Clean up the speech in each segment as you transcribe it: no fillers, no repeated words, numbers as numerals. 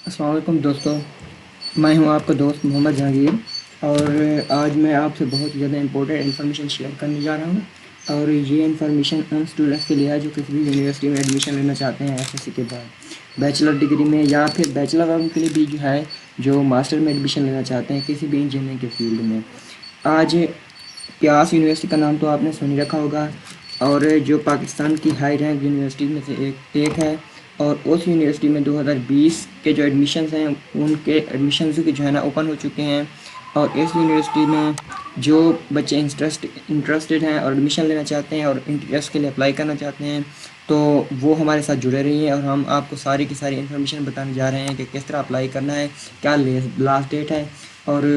अस्सलाम वालेकुम दोस्तों। मैं हूं आपका दोस्त मोहम्मद जहांगीर और आज मैं आपसे बहुत ज़्यादा इम्पोर्टेंट इन्फॉर्मेशन शेयर करने जा रहा हूं। और ये इन्फॉर्मेशन उन स्टूडेंट्स के लिए है जो किसी भी यूनिवर्सिटी में एडमिशन लेना चाहते हैं एफएससी के बाद बैचलर डिग्री में, या फिर बैचलर वालों के लिए भी जो है जो मास्टर में एडमिशन लेना चाहते हैं किसी भी इंजीनियरिंग के फील्ड में। आज प्यास यूनिवर्सिटी का नाम तो आपने सुन ही रखा होगा, और जो पाकिस्तान की हाई रैंक यूनिवर्सिटी में से एक है। और उस यूनिवर्सिटी में 2020 के जो एडमिशन्स हैं उनके एडमिशन्स की जो है ना ओपन हो चुके हैं। और इस यूनिवर्सिटी में जो बच्चे इंटरेस्टेड हैं और एडमिशन लेना चाहते हैं और इंटरेस्ट के लिए अप्लाई करना चाहते हैं तो वो हमारे साथ जुड़े रहिए, और हम आपको सारी की सारी इन्फॉर्मेशन बताने जा रहे हैं कि किस तरह अप्लाई करना है, क्या लास्ट डेट है और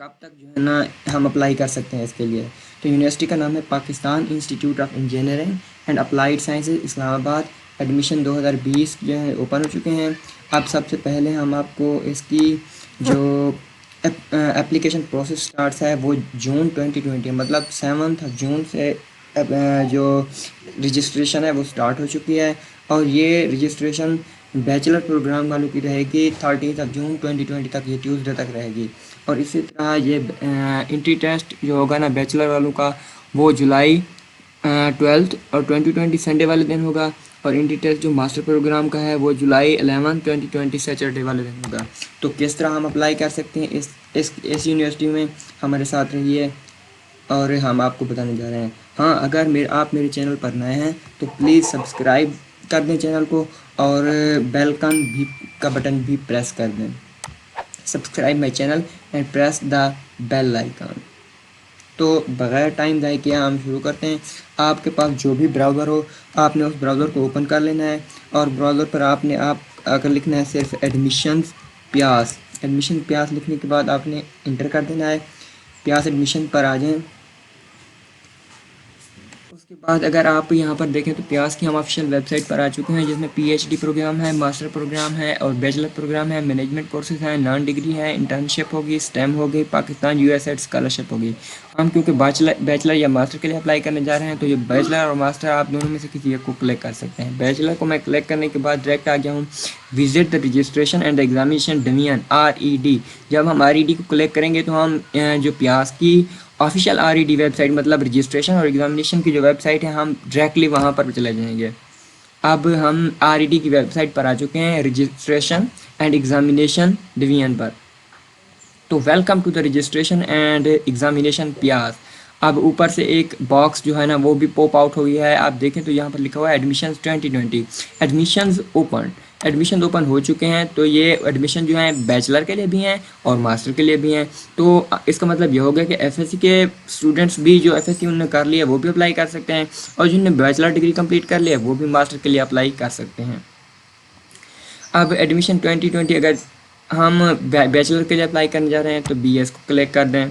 कब तक जो है ना हम अप्लाई कर सकते हैं इसके लिए। तो यूनिवर्सिटी का नाम है Pakistan institute of engineering and applied sciences Islamabad. Admission 2020 जो है ओपन हो चुके हैं। अब सबसे पहले हम आपको इसकी जो एप्लीकेशन प्रोसेस स्टार्ट्स है वो जून 2020 मतलब 7 जून से जो रजिस्ट्रेशन है वो स्टार्ट हो चुकी है। और ये रजिस्ट्रेशन बैचलर प्रोग्राम वालों की रहेगी 13 जून 2020 तक, ये ट्यूसडे तक रहेगी। और इसी तरह ये एंट्री टेस्ट जो होगा ना बैचलर वालों का वो जुलाई 12 और 2020 संडे वाले दिन होगा। और एंट्री टेस्ट जो मास्टर प्रोग्राम का है वो जुलाई 11 2020 सैटरडे वाले दिन होगा। तो किस तरह हम अप्लाई कर सकते हैं इस यूनिवर्सिटी में, हमारे साथ रहिए और हम आपको बताने जा रहे हैं। हाँ, अगर आप मेरे चैनल पर नए हैं तो प्लीज़ सब्सक्राइब कर दें चैनल को और बेल का बटन भी प्रेस कर दें। Subscribe my channel and press the bell icon. तो बगैर टाइम ज़ाय किए हम शुरू करते हैं। आपके पास जो भी ब्राउज़र हो आपने उस ब्राउज़र को ओपन कर लेना है, और ब्राउज़र पर आपने आकर लिखना है सिर्फ एडमिशन प्यास लिखने के बाद आपने इंटर कर देना है। प्यास एडमिशन पर आ जाएं। उसके बाद अगर आप यहाँ पर देखें तो प्यास की हम ऑफिशियल वेबसाइट पर आ चुके हैं, जिसमें पीएचडी प्रोग्राम है, मास्टर प्रोग्राम है और बैचलर प्रोग्राम है, मैनेजमेंट कोर्सेज हैं, नॉन डिग्री है, इंटर्नशिप होगी, स्टेम होगी, पाकिस्तान यूएसएड स्कॉलरशिप होगी। हम क्योंकि बैचलर या मास्टर के लिए अप्लाई करने जा रहे हैं तो ये बैचलर और मास्टर आप दोनों में से किसी एक को क्लिक कर सकते हैं। बैचलर को मैं क्लिक करने के बाद डायरेक्ट आ गया हूँ visit the registration and examination division RED। जब हम RED को क्लिक करेंगे तो हम जो प्यास की ऑफिशियल RED वेबसाइट मतलब रजिस्ट्रेशन और एग्जामिनेशन की जो वेबसाइट है हम डायरेक्टली वहाँ पर चले जाएंगे। अब हम RED की वेबसाइट पर आ चुके हैं रजिस्ट्रेशन एंड एग्जामिनेशन डिवीजन पर। तो welcome to the registration and examination प्यास। अब ऊपर से एक बॉक्स जो है ना वो भी पॉप आउट हो गया है। आप देखें तो यहाँ पर लिखा हुआ है एडमिशन 2020 एडमिशन ओपन हो चुके हैं। तो ये एडमिशन जो है बैचलर के लिए भी हैं और मास्टर के लिए भी हैं। तो इसका मतलब ये हो गया कि एफएससी के स्टूडेंट्स भी जो एफएससी उन्होंने कर लिया वो भी अप्लाई कर सकते हैं, और जिन्होंने बैचलर डिग्री कंप्लीट कर लिया वो भी मास्टर के लिए अप्लाई कर सकते हैं। अब एडमिशन 2020 अगर हम बैचलर के लिए अप्लाई करने जा रहे हैं तो BS को क्लिक कर दें।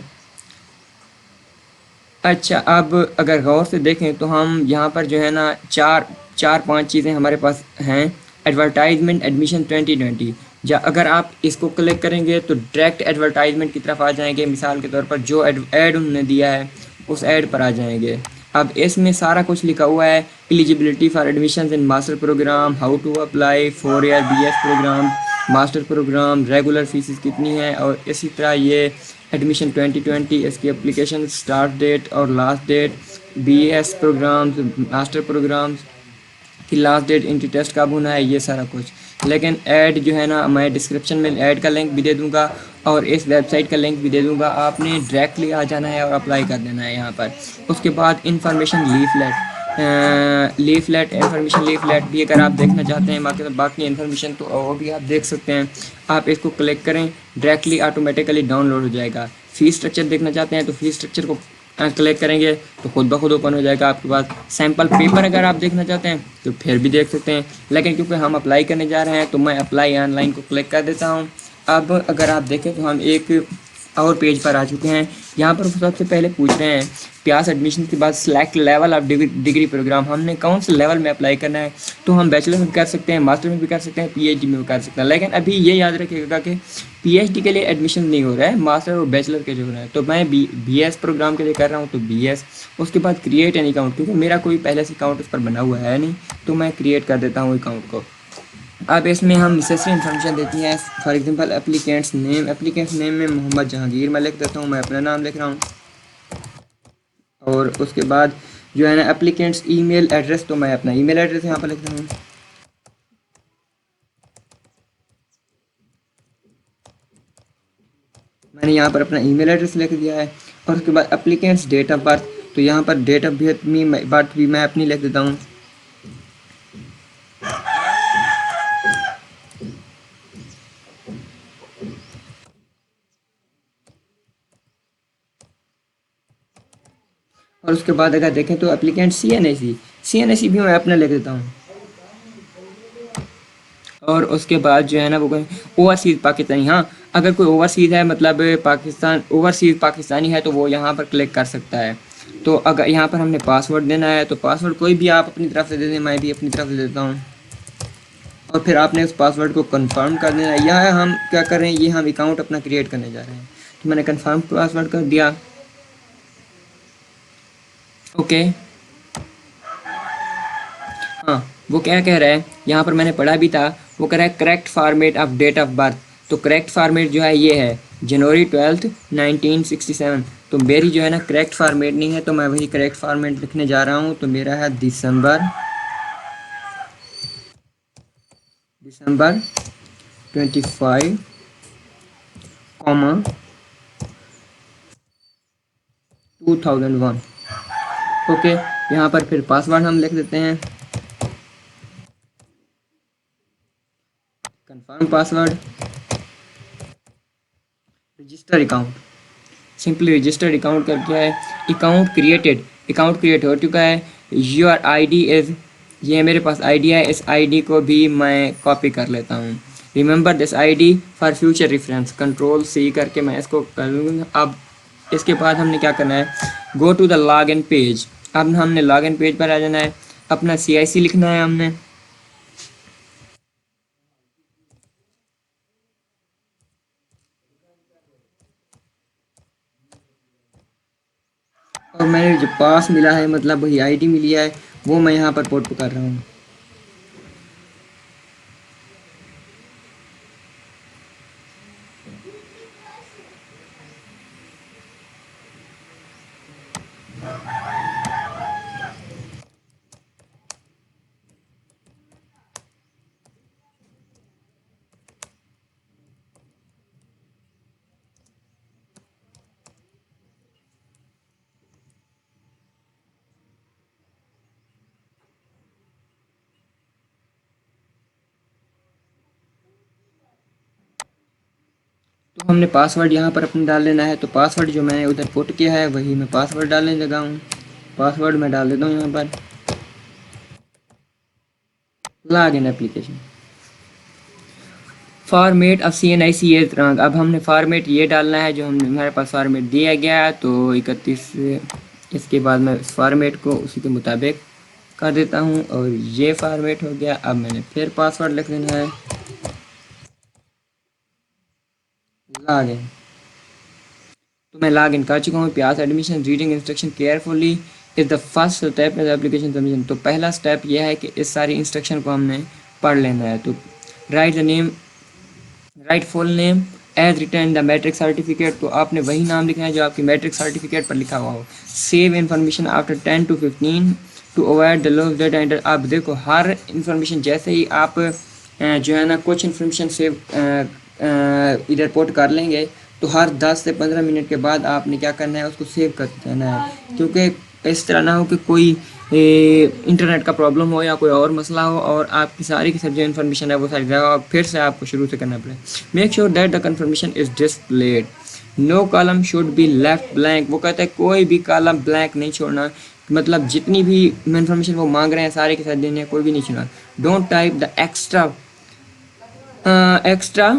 अच्छा, अब अगर गौर से देखें तो हम यहाँ पर जो है ना चार पांच चीज़ें हमारे पास हैं। एडवर्टाइजमेंट एडमिशन 2020, अगर आप इसको क्लिक करेंगे तो डायरेक्ट एडवर्टाइजमेंट की तरफ आ जाएंगे। मिसाल के तौर पर जो ऐड उन्होंने दिया है उस ऐड पर आ जाएंगे। अब इसमें सारा कुछ लिखा हुआ है, eligibility for admission in master programme, how to apply 4 year BS programme, master programme, regular fees कितनी है, और इसी तरह ये एडमिशन 2020 इसकी एप्लीकेशन स्टार्ट डेट और last date, BS programmes, master programmes की लास्ट डेट, एंट्री टेस्ट कब होना है, ये सारा कुछ। लेकिन ऐड जो है ना मैं डिस्क्रिप्शन में ऐड का लिंक भी दे दूंगा और इस वेबसाइट का लिंक भी दे दूंगा। आपने डायरेक्टली आ जाना है और अप्लाई कर देना है यहाँ पर। उसके बाद इंफॉर्मेशन इंफॉर्मेशन लीफलेट भी अगर आप देखना चाहते हैं बाकी इन्फॉर्मेशन तो वो भी आप देख सकते हैं। आप इसको क्लिक करें, डायरेक्टली ऑटोमेटिकली डाउनलोड हो जाएगा। फ़ीस स्ट्रक्चर देखना चाहते हैं तो फ़ीस स्ट्रक्चर को क्लिक करेंगे तो खुद ब खुद ओपन हो जाएगा आपके पास। सैम्पल पेपर अगर आप देखना चाहते हैं तो फिर भी देख सकते हैं, लेकिन क्योंकि हम अप्लाई करने जा रहे हैं तो मैं अप्लाई ऑनलाइन को क्लिक कर देता हूँ। अब अगर आप देखें तो हम एक और पेज पर आ चुके हैं। यहाँ पर सबसे पहले पूछ रहे हैं प्यास एडमिशन के बाद select level of degree programme, हमने कौन से लेवल में अप्लाई करना है। तो हम बैचलर में भी कर सकते हैं, मास्टर में भी कर सकते हैं, PhD में भी कर सकते हैं। लेकिन अभी ये याद रखिएगा कि PhD के लिए एडमिशन नहीं हो रहा है, मास्टर और बैचलर के जो हो रहा है। तो मैं BS प्रोग्राम के लिए कर रहा हूँ तो BS। उसके बाद क्रिएट एन अकाउंट, क्योंकि मेरा कोई पहले से अकाउंट उस पर बना हुआ है नहीं तो मैं क्रिएट कर देता हूँ अकाउंट को। अब इसमें हम नेसेसरी इन्फॉर्मेशन देती हैं। फॉर एग्जांपल एप्लीकेंट्स नेम में मोहम्मद जहांगीर मैं लिख देता हूँ, मैं अपना नाम लिख रहा हूँ। और उसके बाद जो है ना एप्लीकेंट्स ईमेल एड्रेस, तो मैं अपना ईमेल एड्रेस यहाँ पर लिख रहा हूँ। मैंने यहाँ पर अपना ईमेल एड्रेस लिख दिया है। और उसके बाद एप्लीकेंट्स डेट ऑफ बर्थ, तो यहाँ पर डेट ऑफ बर्थ भी मैं अपनी लिख देता हूँ। और उसके बाद अगर देखें तो एप्लीकेंट सी एन ए सी भी मैं अपना लिख देता हूँ। और उसके बाद जो है ना वो ओवरसीज़ पाकिस्तानी, हाँ अगर कोई ओवरसीज़ है मतलब ओवरसीज़ पाकिस्तानी है तो वो यहाँ पर क्लिक कर सकता है। तो अगर यहाँ पर हमने पासवर्ड देना है तो पासवर्ड कोई भी आप अपनी तरफ से दे दें, मैं भी अपनी तरफ से देता हूँ। और फिर आपने उस पासवर्ड को कंफर्म कर देना है। यह हम क्या कर रहे हैं, ये हम अकाउंट अपना क्रिएट करने जा रहे हैं, तो मैंने कंफर्म पासवर्ड कर दिया। ओके, हाँ वो क्या कह रहा है यहाँ पर, मैंने पढ़ा भी था, वो कह रहा है correct format of date of birth. तो करेक्ट फॉर्मेट जो है ये है जनवरी 12 1967। तो मेरी जो है ना करेक्ट फॉर्मेट नहीं है, तो मैं वही करेक्ट फॉर्मेट लिखने जा रहा हूँ। तो मेरा है दिसंबर 25, कॉमा 2001। ओके, यहाँ पर फिर पासवर्ड हम लिख देते हैं, confirm password, register account, simply registered account करके है, अकाउंट क्रिएट हो चुका है। योर आईडी इज़, ये मेरे पास आईडी है, इस आईडी को भी मैं कॉपी कर लेता हूँ। Remember this ID for future reference, control C करके मैं इसको कर लूँगा। अब इसके बाद हमने क्या करना है, go to the log in page. अब हमने लॉग इन पेज पर आ जाना है, अपना CIC लिखना है हमने। और मैंने जो पास मिला है मतलब वही आईडी मिली है, वो मैं यहाँ पर पोर्ट कर रहा हूँ। तो हमने पासवर्ड यहाँ पर अपने डाल लेना है। तो पासवर्ड जो मैंने उधर पुट किया है वही मैं पासवर्ड डालने लगा हूँ। पासवर्ड मैं डाल देता हूँ यहाँ पर, log in application, format of CNIC ये रंग। अब हमने फॉर्मेट ये डालना है जो हमने हमारे पास फॉर्मेट दिया गया है। तो 31, इसके बाद मैं इस फॉर्मेट को उसी के मुताबिक कर देता हूँ और ये फॉर्मेट हो गया। अब मैंने फिर पासवर्ड लिख देना है, लॉग इन। तो मैं लॉग इन कर चुका हूँ। प्यास admission reading instruction carefully is the first step in application submission. तो पहला स्टेप यह है कि इस सारी इंस्ट्रक्शन को हमने पढ़ लेना है। तो write the name, write full name as written the matric certificate. तो आपने वही नाम लिखना है जो आपकी मैट्रिक सर्टिफिकेट पर लिखा हुआ हो। Save information after 10 to 15 to avoid the last date enter. आप देखो हर इंफॉर्मेशन जैसे ही आप जो है ना कुछ इन्फॉर्मेशन सेव इधर पोर्ट कर लेंगे तो हर 10 से 15 मिनट के बाद आपने क्या करना है, उसको सेव कर देना है। क्योंकि इस तरह ना हो कि कोई इंटरनेट का प्रॉब्लम हो या कोई और मसला हो और आपकी सारी की सब जो इन्फॉर्मेशन है वो सारी जगह फिर से आपको शुरू से करना पड़े। Make sure that the confirmation is displayed, no column should be left blank. वो कहता है कोई भी कॉलम ब्लैंक नहीं छोड़ना, मतलब जितनी भी इन्फॉर्मेशन वो मांग रहे हैं सारे के साथ देने, कोई भी नहीं छोड़ना। Don't type the extra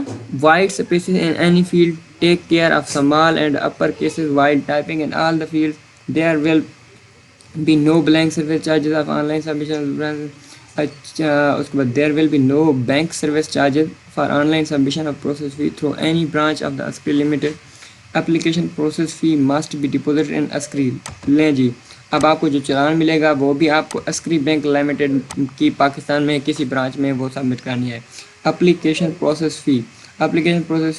white spaces in any field. Take care of small and upper cases while typing in all the fields. There will be no blank service charges of online submission. उसके बाद there will be no bank service charges for online submission of process fee through any branch of the Skrill Limited. Application process fee must be deposited in Skrill। लें जी, अब आपको जो चालान मिलेगा वो भी आपको अस्करी बैंक लिमिटेड की पाकिस्तान में किसी ब्रांच में वो सबमिट करनी है। Application process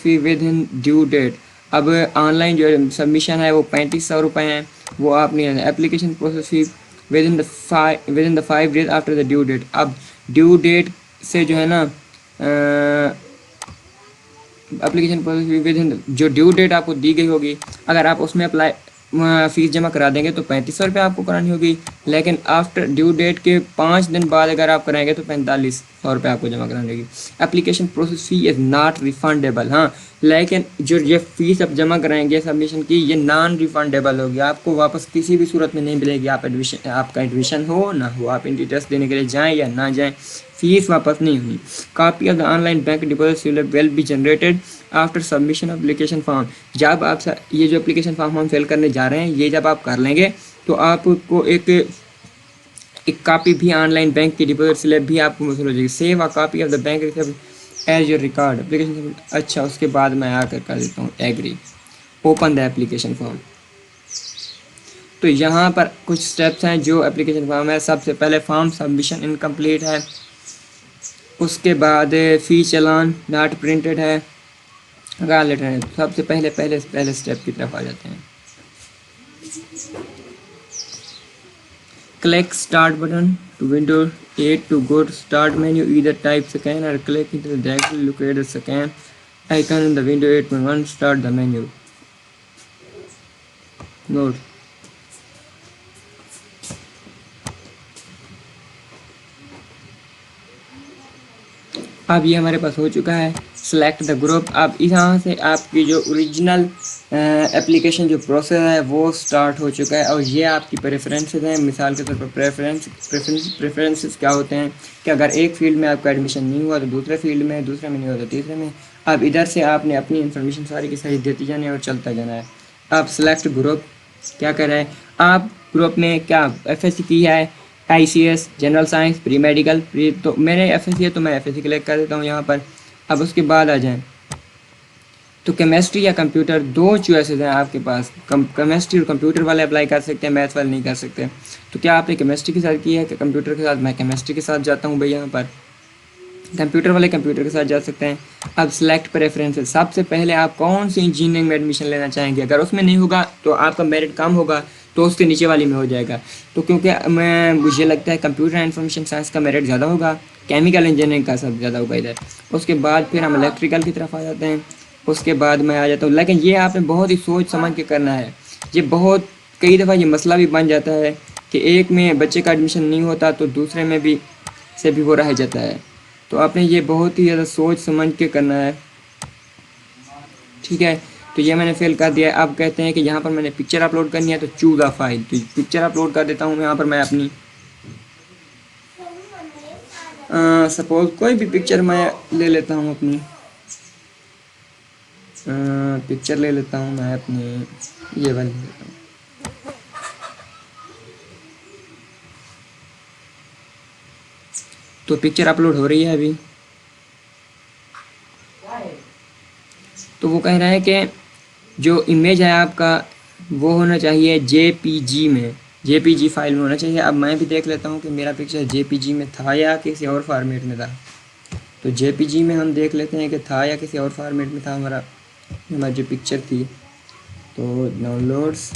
fee within due date. अब ऑनलाइन जो सबमिशन है वो 3500 रुपये हैं, वो आपने application process fee within the 5 days after the due date. अब ड्यू डेट से जो है ना application process fee within जो ड्यू डेट आपको दी गई होगी, अगर आप उसमें अप्लाई फ़ीस जमा करा देंगे तो 3500 रुपये आपको करानी होगी, लेकिन आफ्टर ड्यू डेट के 5 दिन बाद अगर आप कराएंगे तो 4500 रुपये आपको जमा करानी होगी। Application process fee is not refundable. हाँ, लेकिन जो ये फ़ीस आप जमा कराएंगे सबमिशन की, ये नॉन रिफंडेबल होगी, आपको वापस किसी भी सूरत में नहीं मिलेगी। आपका एडमिशन हो ना हो, आप इन टेस्ट देने के लिए जाएँ या ना जाएँ, फीस वापस नहीं हुई। Copy of the online bank deposit slip will be generated after submission of application form. जब आप ये जो एप्लीकेशन फॉर्म हम फिल करने जा रहे हैं, ये जब आप कर लेंगे तो आपको एक कॉपी भी ऑनलाइन बैंक की डिपॉजिट स्लिप भी आपको मौसूल हो जाएगी। Save a copy of the bank receipt as your record application. अच्छा, उसके बाद मैं आकर कर देता हूँ agree, open the application form. तो यहाँ पर कुछ स्टेप्स हैं जो एप्लीकेशन फॉर्म है। सबसे पहले फॉर्म सबमिशन इनकम्प्लीट है, उसके बाद फ़ी चालान नॉट प्रिंटेड है, अगर लेटर है। सबसे पहले स्टेप की तरफ आ जाते हैं। Click start button to window 8 to go to start menu, either type scan और click into the directly locate the scan icon in the window 8.1 start the menu. Note, अब ये हमारे पास हो चुका है। Select the group. अब यहाँ से आपकी जो ओरिजिनल एप्लीकेशन जो प्रोसेस है वो स्टार्ट हो चुका है, और ये आपकी प्रेफरेंसेस हैं। मिसाल के तौर पर प्रेफरेंसेस क्या होते हैं कि अगर एक फील्ड में आपका एडमिशन नहीं हुआ तो दूसरे फील्ड में, दूसरे में नहीं हुआ तो तीसरे में। अब इधर से आपने अपनी इन्फॉर्मेशन सारी की सारी देती जानी है और चलता जाना है। अब सेलेक्ट ग्रुप क्या कर रहा है, आप ग्रुप में क्या FSC की है, ICS, general science, pre medical, pre, तो मैंने FSC है तो मैं FSC क्लिक कर देता हूँ यहाँ पर। अब उसके बाद आ जाएं तो केमिस्ट्री या कंप्यूटर, दो चॉइसेस हैं आपके पास। केमिस्ट्री और कंप्यूटर वाले अप्लाई कर सकते हैं, मैथ वाले नहीं कर सकते। तो क्या आपने केमिस्ट्री के साथ की है कि कंप्यूटर के साथ? मैं केमिस्ट्री के साथ जाता हूँ भाई। यहाँ पर कंप्यूटर वाले कंप्यूटर के साथ जा सकते हैं। अब सिलेक्ट प्रेफरेंसेस। सबसे पहले आप कौन सी इंजीनियरिंग में एडमिशन लेना चाहेंगे, अगर उसमें नहीं होगा तो आपका मेरिट कम होगा तो उसके नीचे वाली में हो जाएगा। तो क्योंकि मुझे लगता है कंप्यूटर एंड इंफॉर्मेशन साइंस का मेरिट ज़्यादा होगा, केमिकल इंजीनियरिंग का सब ज़्यादा होगा इधर। उसके बाद फिर हम इलेक्ट्रिकल की तरफ आ जाते हैं। उसके बाद मैं आ जाता हूँ, लेकिन ये आपने बहुत ही सोच समझ के करना है। ये बहुत कई दफ़ा ये मसला भी बन जाता है कि एक में बच्चे का एडमिशन नहीं होता तो दूसरे में भी से भी वो रह जाता है। तो आपने ये बहुत ही ज़्यादा सोच समझ के करना है, ठीक है। तो ये मैंने फिल कर दिया है। अब कहते हैं कि यहाँ पर मैंने पिक्चर अपलोड करनी है, तो चूज़ अ फाइल, तो पिक्चर अपलोड कर देता हूँ यहाँ पर मैं अपनी। सपोज कोई भी पिक्चर मैं ले लेता हूँ अपनी, पिक्चर ले लेता हूँ मैं अपनी, ये वाली ले लेता हूँ। तो पिक्चर अपलोड हो रही है अभी। तो वो कह रहा है कि जो इमेज है आपका वो होना चाहिए JPG में, JPG फाइल में होना चाहिए। अब मैं भी देख लेता हूँ कि मेरा पिक्चर JPG में था या किसी और फॉर्मेट में था। तो JPG में हम देख लेते हैं कि था या किसी और फॉर्मेट में था हमारी जो पिक्चर थी। तो डाउनलोड्स,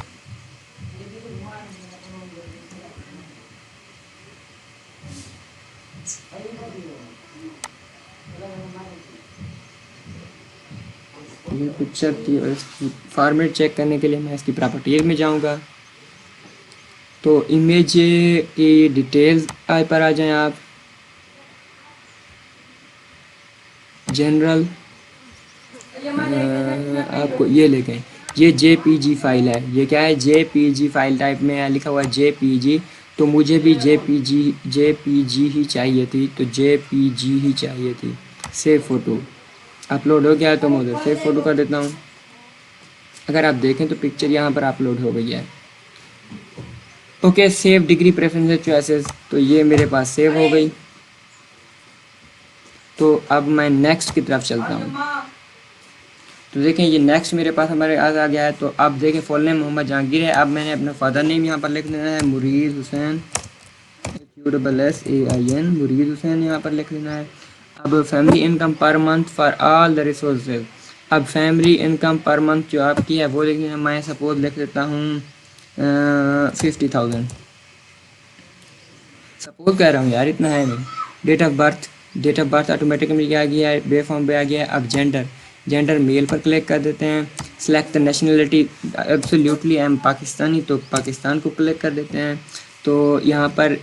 ये पिक्चर थी और इसकी फॉर्मेट चेक करने के लिए मैं इसकी प्रॉपर्टीज में जाऊंगा। तो इमेज की डिटेल्स पर आ जाएं आप, जनरल, आपको ये ले गए, ये JPG फाइल है। ये क्या है, JPG फाइल टाइप में है, लिखा हुआ है JPG। तो मुझे भी JPG ही चाहिए थी, तो JPG ही चाहिए थी। सेव फ़ोटो अपलोड हो गया है तो मैं उधर सेव फ़ोटो कर देता हूँ। अगर आप देखें तो पिक्चर यहाँ पर अपलोड हो गई है। Okay, save degree preferences choices, तो ये मेरे पास सेव हो गई। तो अब मैं नेक्स्ट की तरफ चलता हूँ। तो देखें ये नेक्स्ट मेरे पास हमारे आ गया है। तो अब देखें फुल नेम मोहम्मद जहांगीर है। अब मैंने अपना फादर नेम यहाँ पर लिख देना है मुरीद हुसैन, QSSAIN, मुरीद हुसैन यहाँ पर लिख देना है। अब family income per month for all the resources, अब फैमिली इनकम पर मंथ जो आपकी है वो लिख देना। मैं सपोज लिख देता हूँ 50,000, सपोज कह रहा हूँ यार, इतना है नहीं। Date of birth, date of birth automatically आ गया है, बे फॉर्म पे आ गया है। अब जेंडर, जेंडर मेल पर क्लिक कर देते हैं। Select the nationality, absolutely I am Pakistani, तो पाकिस्तान को क्लिक कर देते हैं। तो यहाँ पर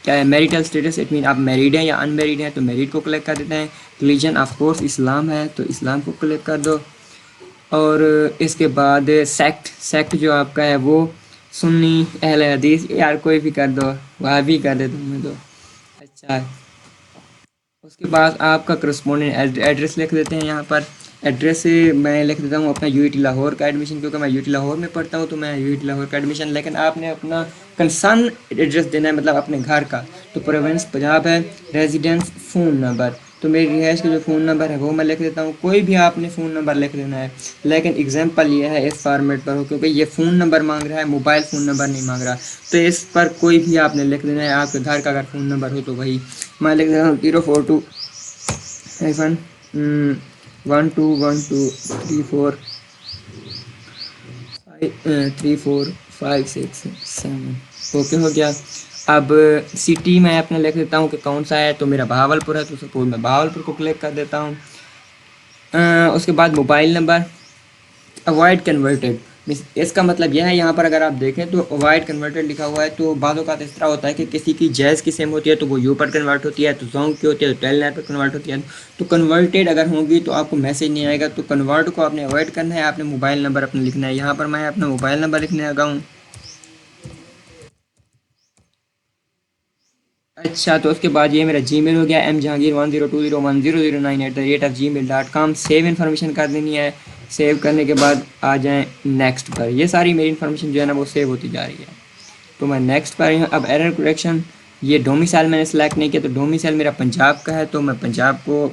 क्या है, मैरिटल स्टेटस, इट मीन आप मैरिड हैं या अनमेरिड हैं, तो मैरिड को क्लिक कर देते हैं। रिलीजन ऑफ कोर्स इस्लाम है, तो इस्लाम को क्लिक कर दो। और इसके बाद सेक्ट, सेक्ट जो आपका है वो सुन्नी, अहले हदीस, यार कोई भी कर दो, वह भी कर दे तुम्हें तो अच्छा। उसके बाद आपका करस्पॉन्डेंट एड्रेस लिख देते हैं यहाँ पर। एड्रेस मैं लिख देता हूँ अपना यूईटी लाहौर का एडमिशन, क्योंकि मैं यूईटी लाहौर में पढ़ता हूँ, तो मैं यूईटी लाहौर का एडमिशन। लेकिन आपने अपना कंसर्न एड्रेस देना है, मतलब अपने घर का। तो प्रोविंस पंजाब है, रेजिडेंस, फ़ोन नंबर, तो मेरी रिहाइश का जो फ़ोन नंबर है वो मैं लिख देता हूँ। कोई भी आपने फ़ोन नंबर लिख देना है, लेकिन एग्जाम्पल ये है इस फॉर्मेट पर हो, क्योंकि ये फ़ोन नंबर मांग रहा है, मोबाइल फ़ोन नंबर नहीं मांग रहा। तो इस पर कोई भी आपने लिख देना है। आपके घर का अगर फ़ोन नंबर हो तो वही मैं लिख देता हूँ 042 हाइफन 121234 34567। ओके हो गया। अब सिटी मैं अपने लिख देता हूँ कि कौन सा है, तो मेरा बहावलपुर है, तो सपोज मैं बहावलपुर को क्लिक कर देता हूँ। उसके बाद मोबाइल नंबर, अवॉइड कन्वर्टेड, इसका मतलब यह है, यहाँ पर अगर आप देखें तो अवॉइड कन्वर्टेड लिखा हुआ है। तो बाज़ औक़ात इस तरह होता है कि किसी की जैज़ की सिम होती है तो वो यू पर कन्वर्ट होती है, तो जोंग की होती है तो टेलनेट पर कन्वर्ट होती है। तो कन्वर्टेड अगर होंगी तो आपको मैसेज नहीं आएगा। तो कन्वर्ट को आपने अवॉइड करना है, आपने मोबाइल नंबर अपना लिखना है। यहाँ पर मैं अपना मोबाइल नंबर लिखने लगा हूँ। अच्छा, तो उसके बाद ये मेरा जीमेल हो गया, mjahangir1020100009@gmail.com। सेव इन्फॉर्मेशन कर देनी है। सेव करने के बाद आ जाएं नेक्स्ट पर। ये सारी मेरी इन्फॉर्मेशन जो है ना वो सेव होती जा रही है। तो मैं नेक्स्ट पर हूँ। अब एरर करेक्शन, ये डोमिसाइल मैंने सेलेक्ट नहीं किया, तो डोमिसाइल मेरा पंजाब का है, तो मैं पंजाब को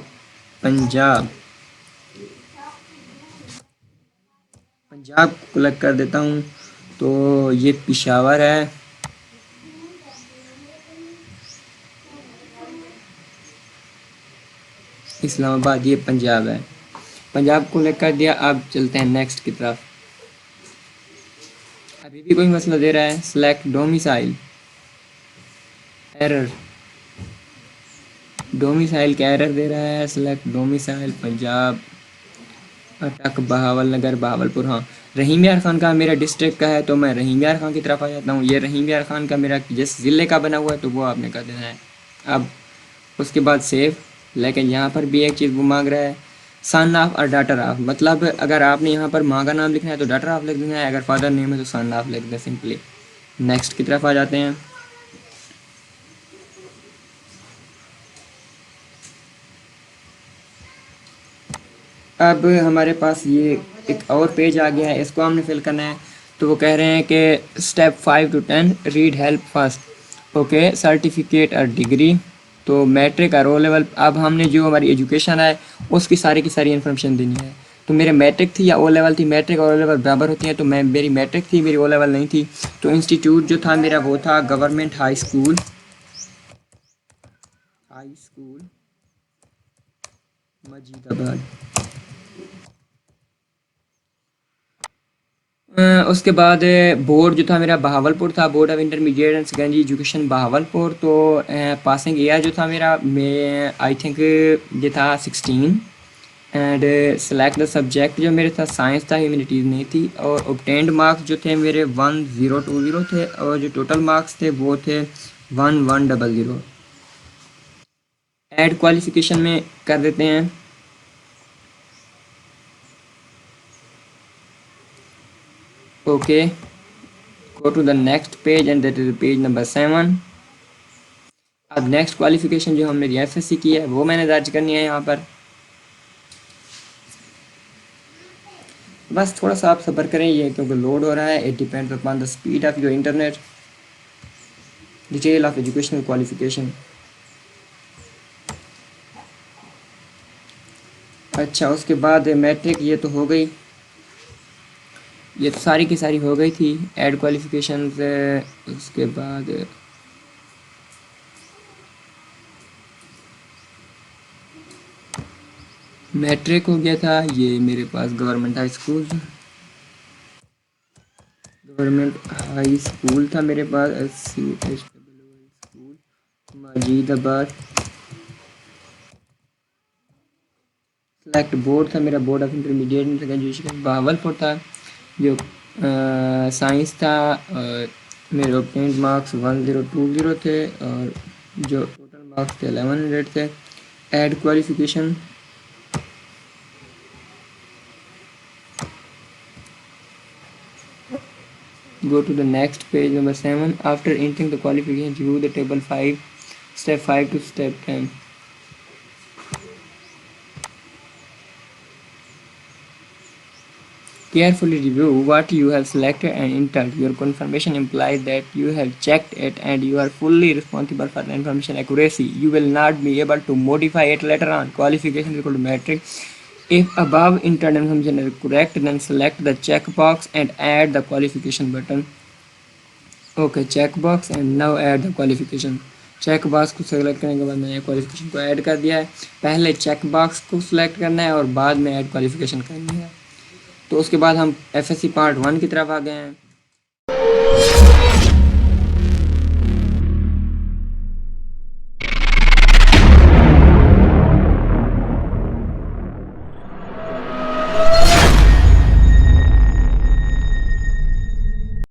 पंजाब पंजाब को क्लिक कर देता हूँ। तो ये पिशावर है, इस्लामाबाद ये पंजाब है। पंजाब को क्लिक कर दिया। अब चलते हैं नेक्स्ट की तरफ। अभी भी कोई मसला दे रहा है, सेलेक्ट डोमिसाइल, एरर, डोमिसाइल का एरर दे रहा है। सेलेक्ट डोमिसाइल पंजाब, अटक, बहावल नगर, बहावलपुर। हाँ, रहीम यार खान का मेरा डिस्ट्रिक्ट का है, तो मैं रहीम यार खान की तरफ आ जाता हूँ। ये रहीम यार खान का मेरा जिस ज़िले का बना हुआ है तो वो आपने कर देना है। अब उसके बाद सेव, लेकिन यहाँ पर भी एक चीज़ वो मांग रहा है, सन ऑफ और डाटर ऑफ। मतलब अगर आपने यहाँ पर माँ का नाम लिखना है तो डाटर ऑफ लिख देना है, अगर फादर नेम है तो सन ऑफ लिख दें सिंपली। नेक्स्ट की तरफ आ जाते हैं। अब हमारे पास ये एक और पेज आ गया है, इसको हमने फिल करना है। तो वो कह रहे हैं कि step 5 to 10 read help first. Okay, certificate और डिग्री, तो मैट्रिक और ओ लेवल। अब हमने जो हमारी एजुकेशन है उसकी सारी की सारी इन्फॉर्मेशन देनी है। तो मेरे मैट्रिक थी या ओ लेवल थी, मैट्रिक और ओ लेवल बराबर होती हैं, तो मैं मेरी मैट्रिक थी, मेरी ओ लेवल नहीं थी। तो इंस्टीट्यूट जो था मेरा वो था गवर्नमेंट हाई स्कूल, मजीदाबाद। उसके बाद बोर्ड जो था मेरा बहावलपुर था, board of intermediate and secondary education Bahawalpur. तो पासिंग ईयर जो था मेरा, मैं आई थिंक ये था 16। एंड सेलेक्ट द सब्जेक्ट जो मेरे था साइंस था, ह्यूमैनिटीज़ नहीं थी। और ऑब्टेन्ड मार्क्स जो थे मेरे 1020 थे, और जो टोटल मार्क्स थे वो थे 1100। ऐड क्वालिफिकेशन में कर देते हैं। Okay, go to the next page and that is page number 7। अब नेक्स्ट क्वालिफिकेशन जो हमने एफएससी की है वो मैंने दर्ज करनी है यहाँ पर। बस थोड़ा सा आप सब्र करें, ये क्योंकि लोड हो रहा है। It depends upon the speed of your internet. Detail of educational qualification, अच्छा, उसके बाद मैट्रिक ये तो हो गई, ये तो सारी की सारी हो गई थी ऐड क्वालिफिकेशन से। उसके बाद मैट्रिक हो गया था। ये मेरे पास गवर्नमेंट हाई स्कूल था, मेरे पास स्कूल मजीदाबाद। सेलेक्ट बोर्ड था मेरा, board of intermediate and secondary education Bahawalpur था। जो साइंस था, मेरे ऑब्टेन्ड मार्क्स 1020 थे, और जो टोटल मार्क्स थे 1100 थे। Add qualification, go to the next page, number 7. After entering the qualification, review the table 5, step 5 to step 10. Carefully review what you have selected and entered. Your confirmation implies that you have checked it and you are fully responsible for the information accuracy. You will not be able to modify it later on. Qualification is equal to metric. If above entered information is correct, then select the checkbox and add the qualification button. Okay, check box and now add the qualification. Check box को select करने के बाद मैंने qualification को add कर दिया है। पहले चेक बॉक्स को सिलेक्ट करना है और बाद में ऐड क्वालिफिकेशन करनी है। तो उसके बाद हम एफएससी पार्ट 1 की तरफ आ गए हैं।